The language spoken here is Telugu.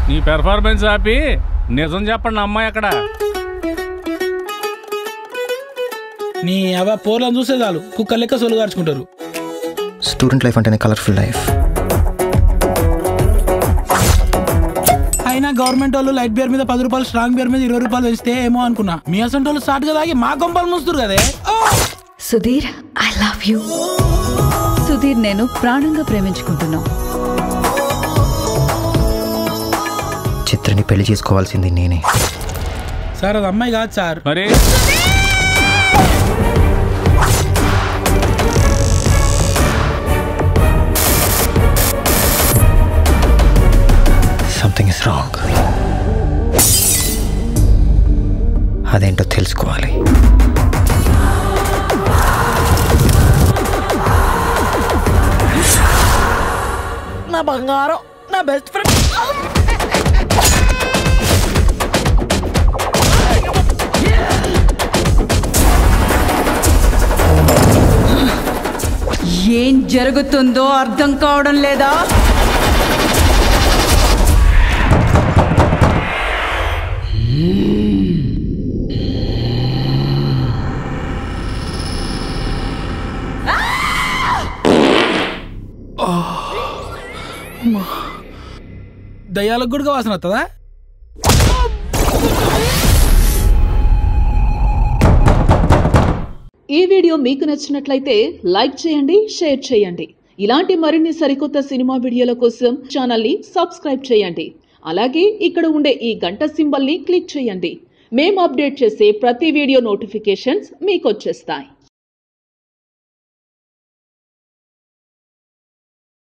నీ పెర్ఫార్మెన్స్ ఆపి నిజం చెప్పండి అమ్మాయి అక్కడ. నీ అవ పోర్లను చూసే చాలు కుక్క లెక్క సొలు గార్చుకుంటారు. స్టూడెంట్ లైఫ్ అంటేనే కలర్ఫుల్ లైఫ్. అయినా గవర్నమెంట్ వాళ్ళు లైట్ బియర్ మీద 10 రూపాయలు, స్ట్రాంగ్ బియర్ మీద 20 రూపాయలు ఇస్తే ఏమో అనుకున్నా. మీ అసంటి వాళ్ళు స్టార్ట్ గా తాగి మా గొంపలు మూస్తారు కదే. Sudheer, I love you. Sudheer నేను ప్రాణంగా ప్రేమించుకుంటున్నాం. చిత్రని పెళ్లి చేసుకోవాల్సింది నేనే. సార్ అది అమ్మాయి కాదు సార్. మరి సంథింగ్ ఇస్ రాంగ్. అదేంటో తెలుసుకోవాలి. నా బంగారం, నా బెస్ట్ ఫ్రెండ్. ఏం జరుగుతుందో అర్థం కావడం లేదా? దయ్యాలకు కూడా వాసన వస్తుందా? ఈ వీడియో మీకు నచ్చినట్లయితే లైక్ చేయండి, షేర్ చేయండి. ఇలాంటి మరిన్ని సరికొత్త సినిమా వీడియోల కోసం ఛానల్ని సబ్స్క్రైబ్ చేయండి. అలాగే ఇక్కడ ఉండే ఈ గంట సింబల్ని క్లిక్ చేయండి. మేము అప్డేట్ చేసే ప్రతి వీడియో నోటిఫికేషన్స్ మీకు వచ్చేస్తాయి.